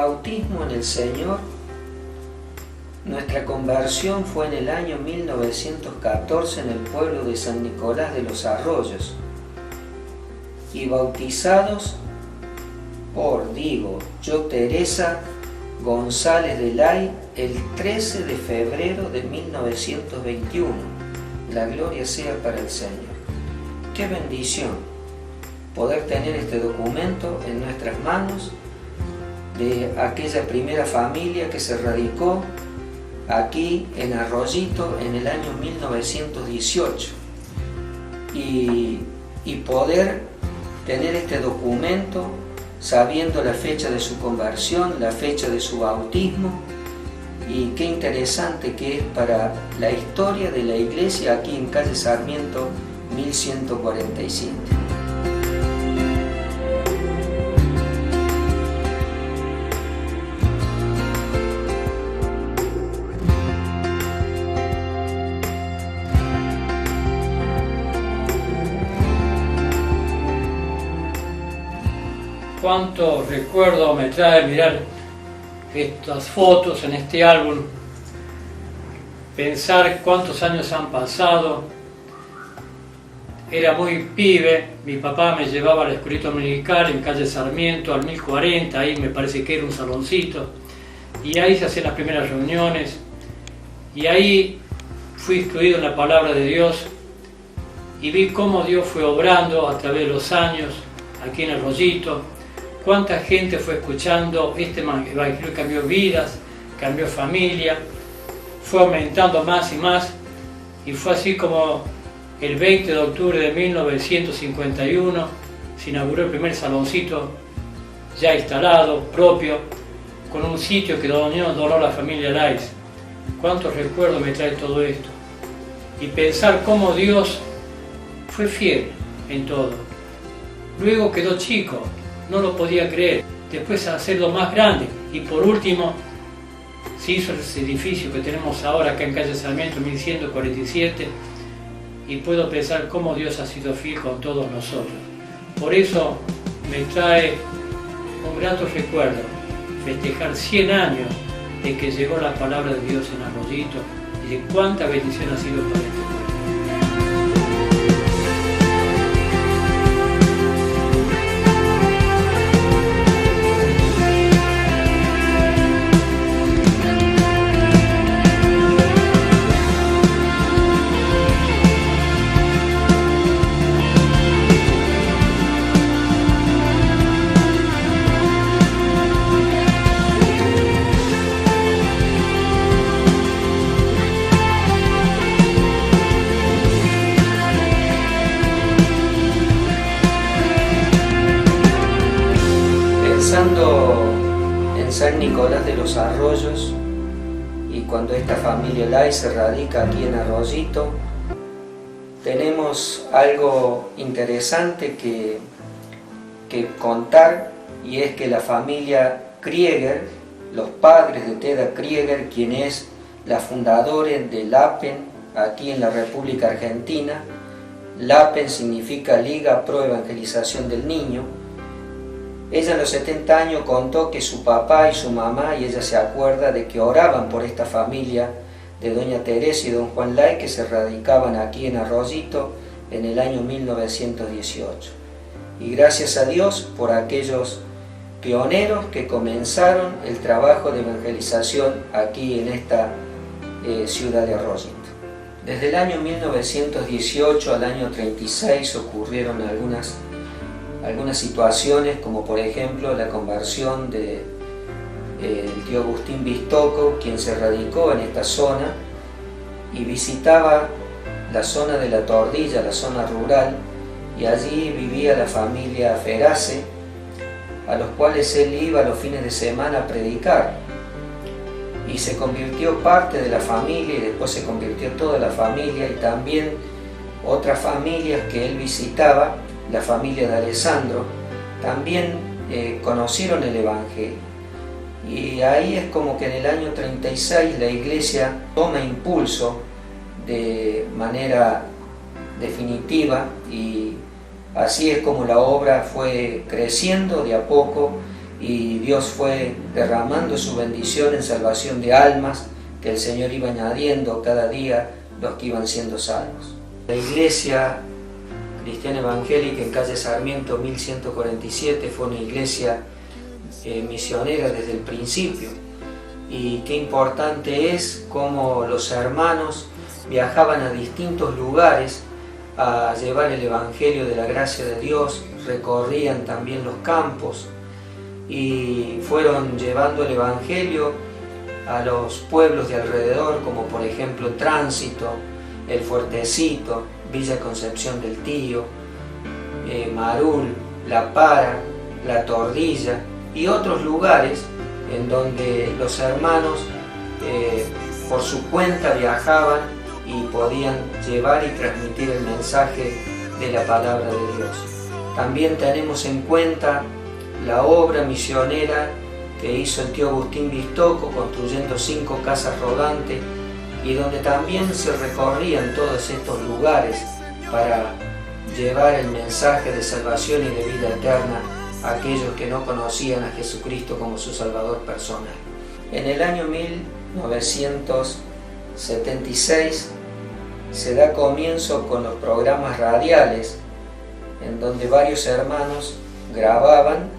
bautismo en el Señor, nuestra conversión fue en el año 1914 en el pueblo de San Nicolás de los Arroyos y bautizados por, yo Teresa González de Lay, el 13 de febrero de 1921. La gloria sea para el Señor. ¡Qué bendición poder tener este documento en nuestras manos de aquella primera familia que se radicó aquí en Arroyito en el año 1918 y poder tener este documento sabiendo la fecha de su conversión, la fecha de su bautismo, y qué interesante que es para la historia de la iglesia aquí en calle Sarmiento 1147. Cuánto recuerdo me trae mirar estas fotos en este álbum, pensar cuántos años han pasado. Era muy pibe, mi papá me llevaba a la escuelita dominical en calle Sarmiento al 1040, ahí me parece que era un saloncito, y ahí se hacían las primeras reuniones, y ahí fui instruido en la palabra de Dios y vi cómo Dios fue obrando a través de los años aquí en Arroyito. Cuánta gente fue escuchando este evangelio, cambió vidas, cambió familia, fue aumentando más y más, y fue así como el 20 de octubre de 1951 se inauguró el primer saloncito ya instalado, propio, con un sitio que donó la familia Lais. Cuántos recuerdos me trae todo esto. Y pensar cómo Dios fue fiel en todo. Luego quedó chico, no lo podía creer, después hacerlo más grande, y por último se hizo ese edificio que tenemos ahora acá en calle Sarmiento 1147, y puedo pensar cómo Dios ha sido fiel con todos nosotros. Por eso me trae un grato recuerdo festejar 100 años de que llegó la palabra de Dios en Arroyito y de cuánta bendición ha sido para este pueblo. Pensando en San Nicolás de los Arroyos y cuando esta familia Lay se radica aquí en Arroyito, tenemos algo interesante que contar, y es que la familia Krieger, los padres de Teda Krieger, quien es la fundadora de LAPEN aquí en la República Argentina. LAPEN significa Liga Pro Evangelización del Niño. Ella a los 70 años contó que su papá y su mamá, y ella se acuerda de que oraban por esta familia de doña Teresa y don Juan Lay, que se radicaban aquí en Arroyito en el año 1918. Y gracias a Dios por aquellos pioneros que comenzaron el trabajo de evangelización aquí en esta ciudad de Arroyito. Desde el año 1918 al año 36 ocurrieron algunas situaciones, como por ejemplo la conversión del tío Agustín Bistoco, quien se radicó en esta zona y visitaba la zona de la Tordilla, la zona rural, y allí vivía la familia Ferace, a los cuales él iba los fines de semana a predicar, y se convirtió parte de la familia, y después se convirtió toda la familia, y también otras familias que él visitaba, la familia de Alessandro, también conocieron el Evangelio. Y ahí es como que en el año 36 la iglesia toma impulso de manera definitiva, y así es como la obra fue creciendo de a poco, y Dios fue derramando su bendición en salvación de almas, que el Señor iba añadiendo cada día los que iban siendo salvos. La iglesia cristiana evangélica en calle Sarmiento 1147 fue una iglesia misionera desde el principio, y qué importante es cómo los hermanos viajaban a distintos lugares a llevar el evangelio de la gracia de Dios, recorrían también los campos y fueron llevando el evangelio a los pueblos de alrededor, como por ejemplo Tránsito, El Fuertecito, Villa Concepción del Tío, Marul, La Para, La Tordilla y otros lugares en donde los hermanos por su cuenta viajaban y podían llevar y transmitir el mensaje de la palabra de Dios. También tenemos en cuenta la obra misionera que hizo el tío Agustín Vistoco, construyendo 5 casas rodantes, y donde también se recorrían todos estos lugares para llevar el mensaje de salvación y de vida eterna a aquellos que no conocían a Jesucristo como su Salvador personal. En el año 1976 se da comienzo con los programas radiales, en donde varios hermanos grababan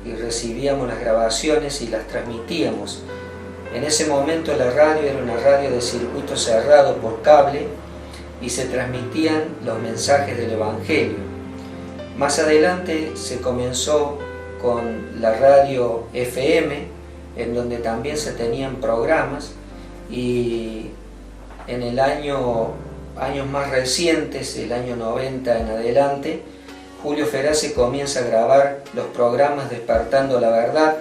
y recibíamos las grabaciones y las transmitíamos. En ese momento la radio era una radio de circuito cerrado por cable y se transmitían los mensajes del Evangelio. Más adelante se comenzó con la radio FM, en donde también se tenían programas, y en el años más recientes, el año 90 en adelante, Julio Ferace comienza a grabar los programas Despertando la Verdad.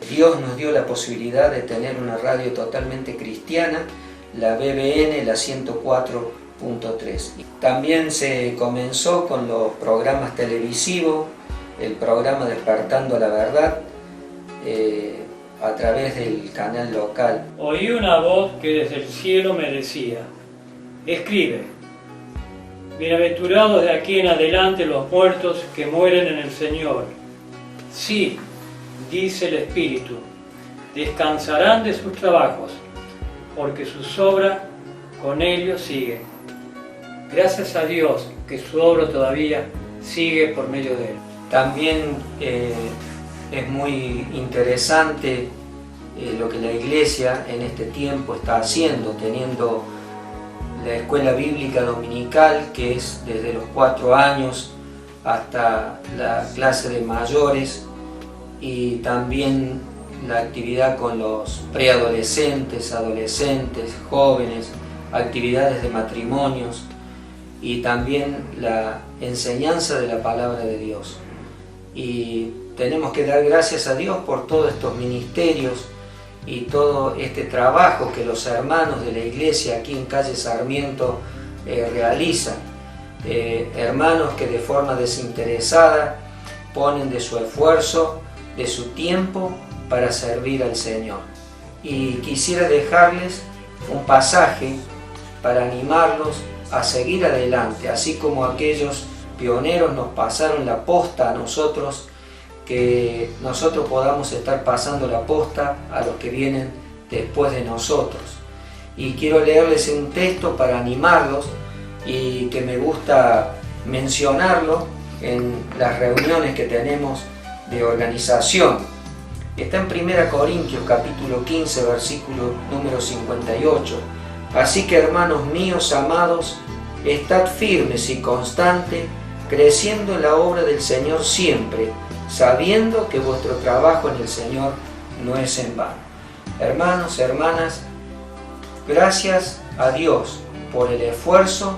Dios nos dio la posibilidad de tener una radio totalmente cristiana, la BBN, la 104.3. También se comenzó con los programas televisivos, el programa Despertando la Verdad, a través del canal local. Oí una voz que desde el cielo me decía: escribe, bienaventurados de aquí en adelante los muertos que mueren en el Señor. Sí, dice el Espíritu, descansarán de sus trabajos, porque sus obras con ellos siguen. Gracias a Dios que su obra todavía sigue por medio de él. También es muy interesante lo que la iglesia en este tiempo está haciendo, teniendo la escuela bíblica dominical, que es desde los 4 años hasta la clase de mayores, y también la actividad con los preadolescentes, adolescentes, jóvenes, actividades de matrimonios, y también la enseñanza de la palabra de Dios. Y tenemos que dar gracias a Dios por todos estos ministerios y todo este trabajo que los hermanos de la iglesia aquí en calle Sarmiento realizan. Hermanos que de forma desinteresada ponen de su esfuerzo, de su tiempo para servir al Señor. Y quisiera dejarles un pasaje para animarlos a seguir adelante, así como aquellos pioneros nos pasaron la posta a nosotros, que nosotros podamos estar pasando la posta a los que vienen después de nosotros. Y quiero leerles un texto para animarlos, y que me gusta mencionarlo en las reuniones que tenemos de organización. Está en 1 Corintios capítulo 15, versículo número 58. Así que, hermanos míos amados, estad firmes y constantes, creciendo en la obra del Señor siempre, sabiendo que vuestro trabajo en el Señor no es en vano. Hermanos, hermanas, gracias a Dios por el esfuerzo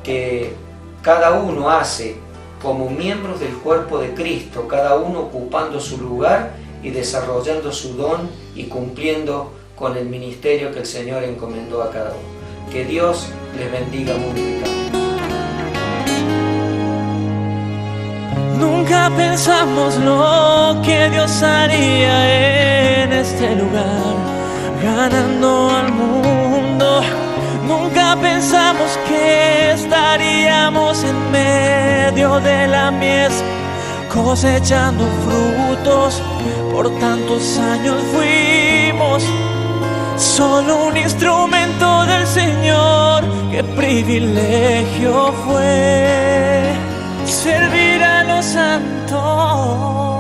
que cada uno hace como miembros del cuerpo de Cristo, cada uno ocupando su lugar y desarrollando su don y cumpliendo con el ministerio que el Señor encomendó a cada uno. Que Dios les bendiga multiplicando. Nunca pensamos lo que Dios haría en este lugar, ganando al mundo. Nunca pensamos que estaríamos en medio de la mies, cosechando frutos por tantos años fuimos solo un instrumento del Señor. Qué privilegio fue servir a los santos.